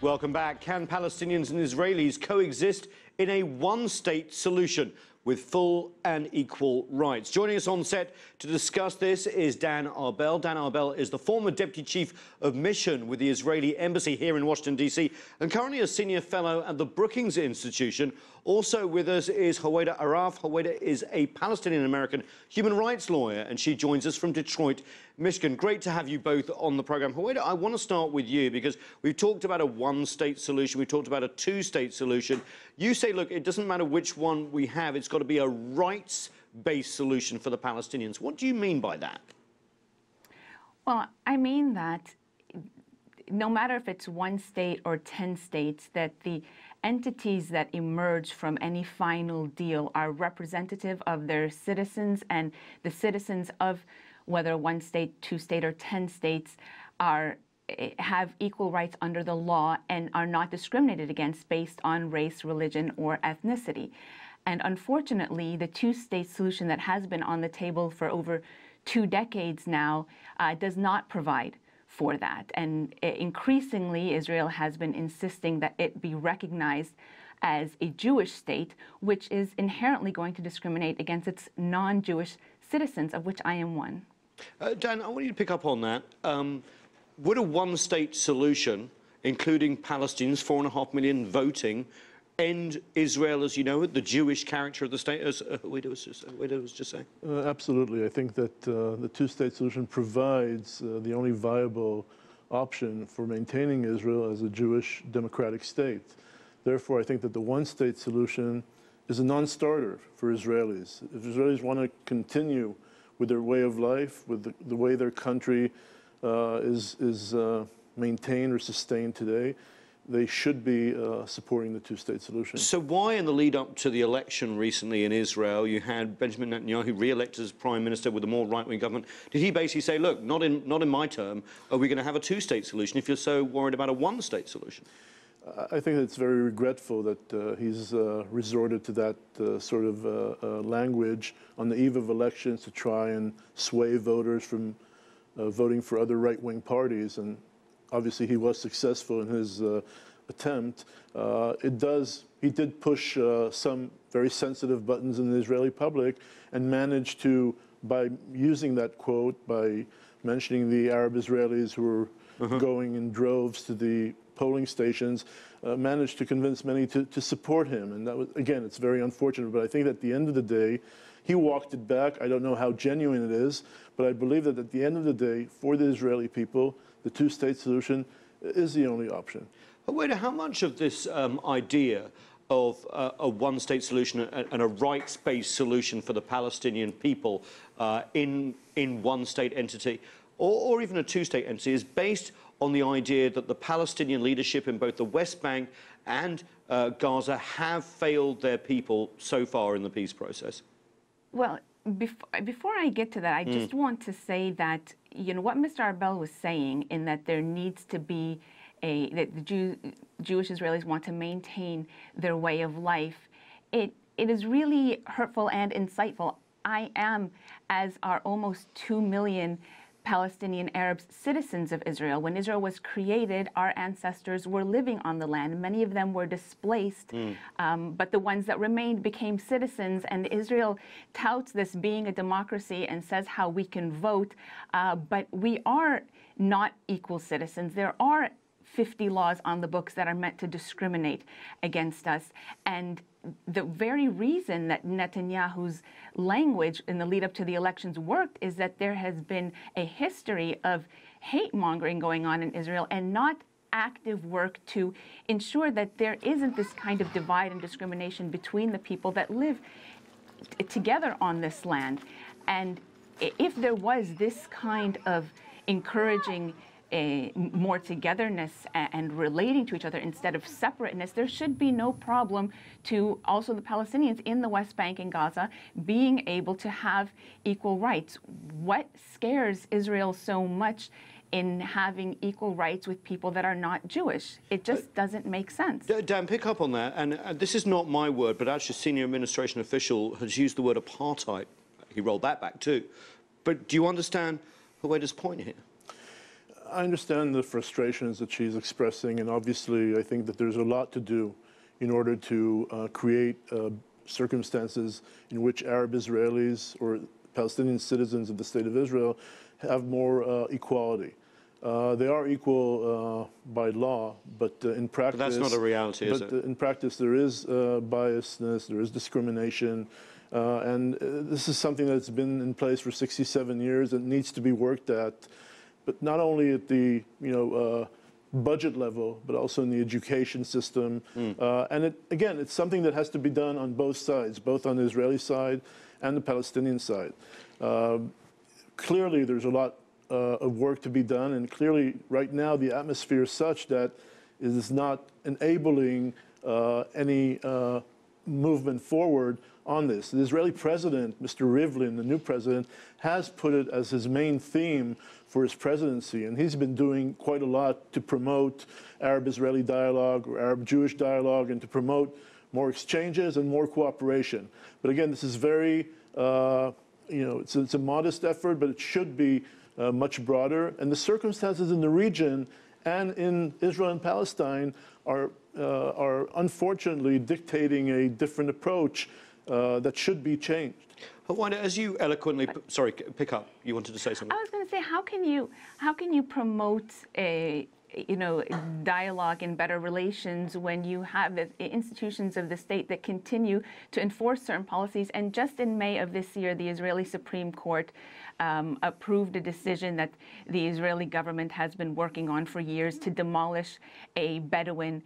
Welcome back. Can Palestinians and Israelis coexist in a one-state solution with full and equal rights? Joining us on set to discuss this is Dan Arbell. Dan Arbell is the former Deputy Chief of Mission with the Israeli Embassy here in Washington, D.C., and currently a Senior Fellow at the Brookings Institution. Also with us is Huwaida Arraf. Huwaida is a Palestinian American human rights lawyer, and she joins us from Detroit, Michigan. Great to have you both on the program. Huwaida, I want to start with you because we've talked about a one-state solution. We've talked about a two-state solution. You say, look, it doesn't matter which one we have. It's got to be a rights-based solution for the Palestinians. What do you mean by that? Well, I mean that no matter if it's one state or 10 states, that the entities that emerge from any final deal are representative of their citizens, and the citizens of whether one state, two state, or 10 states have equal rights under the law and are not discriminated against based on race, religion, or ethnicity. And unfortunately, the two-state solution that has been on the table for over 2 decades now does not provide for that. And increasingly, Israel has been insisting that it be recognized as a Jewish state, which is inherently going to discriminate against its non-Jewish citizens, of which I am one. Dan, I want you to pick up on that. Would a one-state solution, including Palestinians, 4.5 million voting, end Israel as you know it, the Jewish character of the state, as Huwaida was just saying? Absolutely. I think that the two-state solution provides the only viable option for maintaining Israel as a Jewish democratic state. Therefore, I think that the one-state solution is a non-starter for Israelis. If Israelis want to continue with their way of life, with the way their country is maintained or sustained today, they should be supporting the two-state solution. So why, in the lead-up to the election recently in Israel, you had Benjamin Netanyahu re-elected as prime minister with a more right-wing government? Did he basically say, look, not in my term are we going to have a two-state solution if you're so worried about a one-state solution? I think it's very regretful that he's resorted to that sort of language on the eve of elections to try and sway voters from voting for other right-wing parties. And obviously, he was successful in his attempt. He did push some very sensitive buttons in the Israeli public and managed to, by using that quote, by mentioning the Arab Israelis who were going in droves to the polling stations, managed to convince many to support him. And that was, again, it's very unfortunate, but I think at the end of the day, he walked it back. I don't know how genuine it is, but I believe that at the end of the day, for the Israeli people, the two-state solution is the only option. Huwaida, how much of this idea of a one-state solution and a rights-based solution for the Palestinian people in one-state entity, or even a two-state entity, is based on the idea that the Palestinian leadership in both the West Bank and Gaza have failed their people so far in the peace process? Well, before I get to that, I just want to say that, you know, what Mr. Arbell was saying, in that there needs to be that the Jewish Israelis want to maintain their way of life, it is really hurtful and insightful. I am, as are almost 2 million Palestinian Arabs, citizens of Israel. When Israel was created, our ancestors were living on the land. Many of them were displaced, but the ones that remained became citizens. And Israel touts this being a democracy and says how we can vote, but we are not equal citizens. There are 50 laws on the books that are meant to discriminate against us. And the very reason that Netanyahu's language in the lead up to the elections worked is that there has been a history of hate mongering going on in Israel and not active work to ensure that there isn't this kind of divide and discrimination between the people that live together on this land. And if there was this kind of encouraging more togetherness and relating to each other instead of separateness, there should be no problem to also the Palestinians in the West Bank and Gaza being able to have equal rights. What scares Israel so much in having equal rights with people that are not Jewish? It just doesn't make sense. Dan, pick up on that. And this is not my word, but actually a senior administration official has used the word apartheid. He rolled that back too. But do you understand Huwaida's point here? I understand the frustrations that she's expressing, and obviously I think that there's a lot to do in order to create circumstances in which Arab Israelis or Palestinian citizens of the State of Israel have more equality. They are equal by law, but in practice... But that's not a reality, is it? In practice, there is biasness, there is discrimination, and this is something that's been in place for 67 years and needs to be worked at, but not only at the budget level, but also in the education system. And again, it's something that has to be done on both sides, both on the Israeli side and the Palestinian side. Clearly, there's a lot of work to be done, and clearly, right now, the atmosphere is such that it is not enabling any movement forward on this. The Israeli president, Mr. Rivlin, the new president, has put it as his main theme for his presidency, and he's been doing quite a lot to promote Arab-Israeli dialogue or Arab-Jewish dialogue and to promote more exchanges and more cooperation. But again, this is very, it's a modest effort, but it should be much broader. And the circumstances in the region and in Israel and Palestine are unfortunately dictating a different approach that should be changed. Huwaida, as you eloquently, sorry, pick up. You wanted to say something. I was going to say, how can you promote a dialogue and better relations when you have institutions of the state that continue to enforce certain policies? And just in May of this year, the Israeli Supreme Court approved a decision that the Israeli government has been working on for years to demolish a Bedouin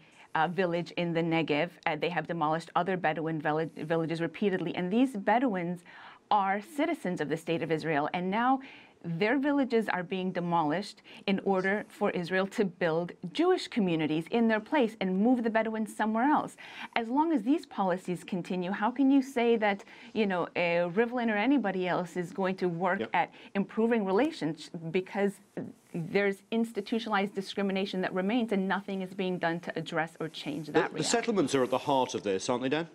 village in the Negev. They have demolished other Bedouin villages repeatedly, and these Bedouins are citizens of the State of Israel, and now their villages are being demolished in order for Israel to build Jewish communities in their place and move the Bedouins somewhere else. As long as these policies continue, how can you say that, Rivlin or anybody else is going to work at improving relations, because there's institutionalized discrimination that remains and nothing is being done to address or change that reality? The settlements are at the heart of this, aren't they, Dan?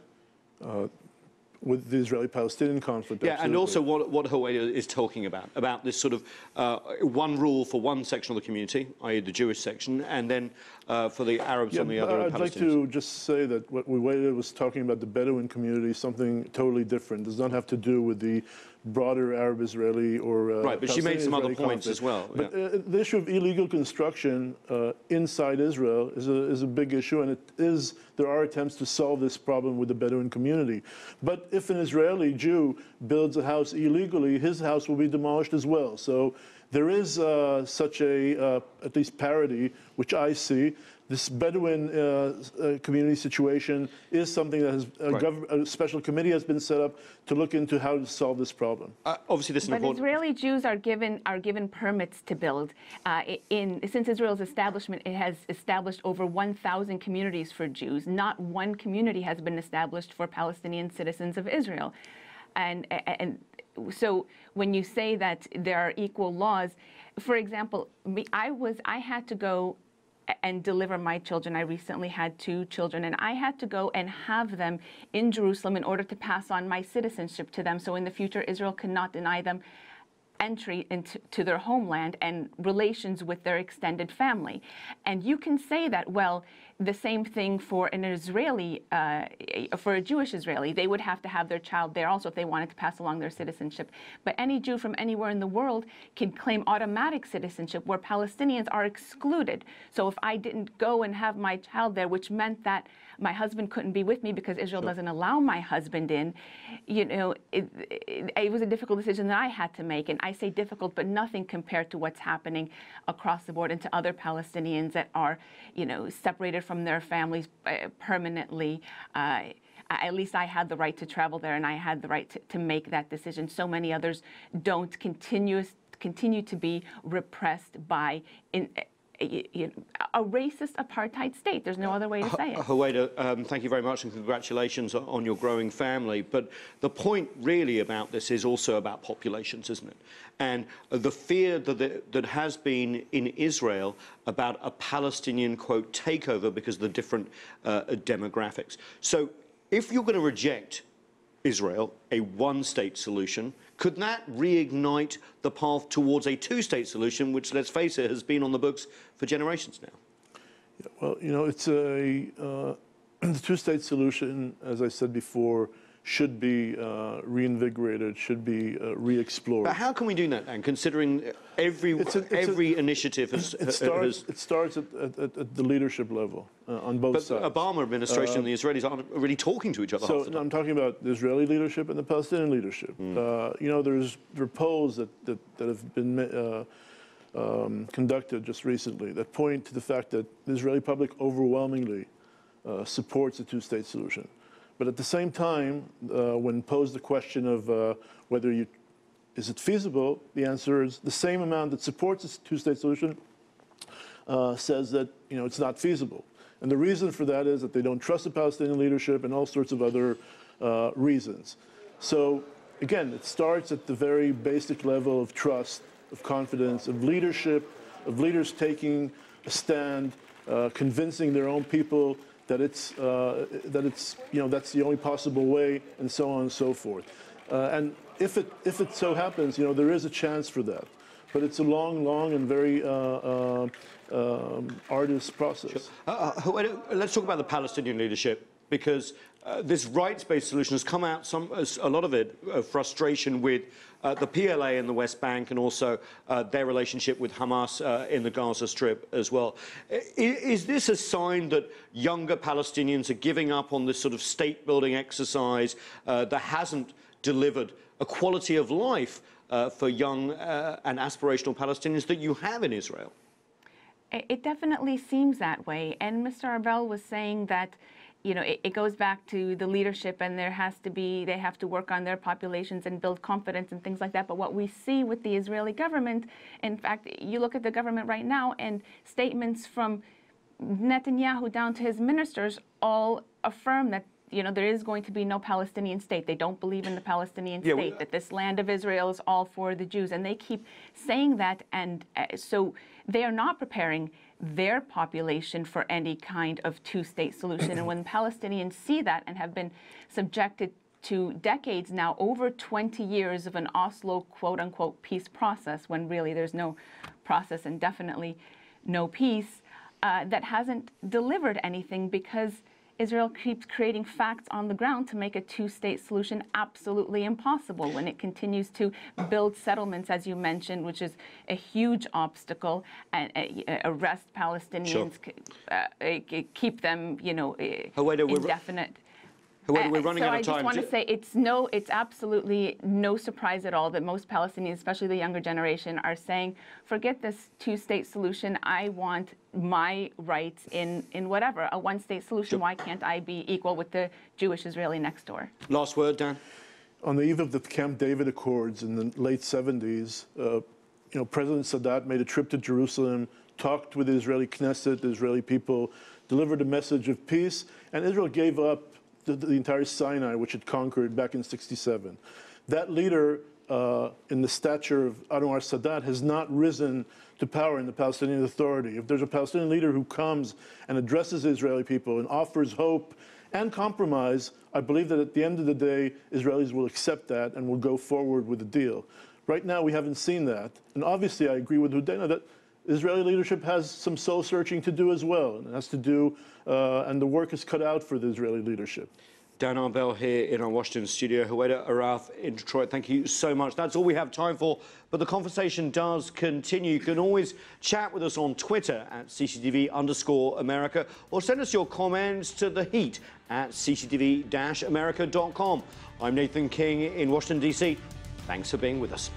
With the Israeli-Palestinian conflict. Yeah, absolutely. and also what Huwaida is talking about this sort of one rule for one section of the community, i.e. the Jewish section, and then for the Arabs on the other. I'd like to just say that what Huwaida was talking about, the Bedouin community, is something totally different. It does not have to do with the broader Arab-Israeli or right, but she made some other points as well. But the issue of illegal construction inside Israel is a big issue, and there are attempts to solve this problem with the Bedouin community. But if an Israeli Jew builds a house illegally, his house will be demolished as well. So there is such a, at least parity, which I see. This Bedouin community situation is something that has a special committee has been set up to look into how to solve this problem. Obviously, this is important. But Israeli Jews are given permits to build. Since Israel's establishment, it has established over 1,000 communities for Jews. Not one community has been established for Palestinian citizens of Israel, and so when you say that there are equal laws, for example, I had to go and deliver my children. I recently had 2 children, and I had to go and have them in Jerusalem in order to pass on my citizenship to them, so in the future Israel cannot deny them entry into their homeland and relations with their extended family. And you can say that, well, the same thing for an Israeli, for a Jewish Israeli. They would have to have their child there also if they wanted to pass along their citizenship. But any Jew from anywhere in the world can claim automatic citizenship, where Palestinians are excluded. So if I didn't go and have my child there, which meant that my husband couldn't be with me because Israel doesn't allow my husband in, it was a difficult decision that I had to make. And I say difficult, but nothing compared to what's happening across the board and to other Palestinians that are, separated from their families permanently. At least I had the right to travel there, and I had the right to make that decision. So many others don't continue to be repressed by a racist apartheid state. There's no other way to say it. Huwaida, thank you very much, and congratulations on your growing family. But the point really about this is also about populations, isn't it? And the fear that has been in Israel about a Palestinian, quote, takeover because of the different demographics. So if you're going to reject Israel, a one-state solution, Could that reignite the path towards a two-state solution, which, let's face it, has been on the books for generations now? Yeah, well, you know, it's the two-state solution, as I said before, should be reinvigorated, should be re-explored. But how can we do that, then, considering every initiative has... It starts at the leadership level on both sides. But the Obama administration and the Israelis aren't really talking to each other. So I'm talking about the Israeli leadership and the Palestinian leadership. You know, there are polls that have been conducted just recently that point to the fact that the Israeli public overwhelmingly supports a two-state solution. But at the same time, when posed the question of whether is it feasible, the answer is the same amount that supports a two-state solution says that, you know, it's not feasible. And the reason for that is that they don't trust the Palestinian leadership and all sorts of other reasons. So again, it starts at the very basic level of trust, of confidence, of leadership, of leaders taking a stand, convincing their own people that it's you know, that's the only possible way, and so on and so forth. And if it so happens, you know, there is a chance for that, but it's a long and very arduous process. Sure. Let's talk about the Palestinian leadership, because this rights-based solution has come out, a lot of it, frustration with the PLA in the West Bank and also their relationship with Hamas in the Gaza Strip as well. Is this a sign that younger Palestinians are giving up on this sort of state-building exercise that hasn't delivered a quality of life for young and aspirational Palestinians that you have in Israel? It definitely seems that way. And Mr. Arbell was saying that, you know, it goes back to the leadership, and they have to work on their populations and build confidence and things like that. But what we see with the Israeli government, in fact, you look at the government right now, and statements from Netanyahu down to his ministers all affirm that, you know, there is going to be no Palestinian state. They don't believe in the Palestinian state, that this land of Israel is all for the Jews. And they keep saying that, and so they are not preparing their population for any kind of two-state solution. And when Palestinians see that and have been subjected to decades now, over 20 years of an Oslo quote-unquote peace process, when really there's no process and definitely no peace, that hasn't delivered anything, because Israel keeps creating facts on the ground to make a two-state solution absolutely impossible when it continues to build settlements, as you mentioned, which is a huge obstacle, and arrest Palestinians, keep them, you know, indefinite. We're running out of time. So I just want to say it's absolutely no surprise at all that most Palestinians, especially the younger generation, are saying, forget this two-state solution. I want my rights in whatever, a one-state solution. Sure. Why can't I be equal with the Jewish Israeli next door? Last word, Dan. On the eve of the Camp David Accords in the late 70s, you know, President Sadat made a trip to Jerusalem, talked with the Israeli Knesset, the Israeli people, delivered a message of peace, and Israel gave up the entire Sinai, which it conquered back in '67. That leader, in the stature of Anwar Sadat, has not risen to power in the Palestinian Authority. If there's a Palestinian leader who comes and addresses the Israeli people and offers hope and compromise, I believe that at the end of the day, Israelis will accept that and will go forward with the deal. Right now, we haven't seen that. And obviously, I agree with Huwaida that Israeli leadership has some soul-searching to do as well, and it has to do, and the work is cut out for the Israeli leadership. Dan Arbell here in our Washington studio, Huwaida Arraf in Detroit. Thank you so much. That's all we have time for, but the conversation does continue. You can always chat with us on Twitter at CCTV_America, or send us your comments to The Heat at CCTV-America.com. I'm Nathan King in Washington, D.C. Thanks for being with us.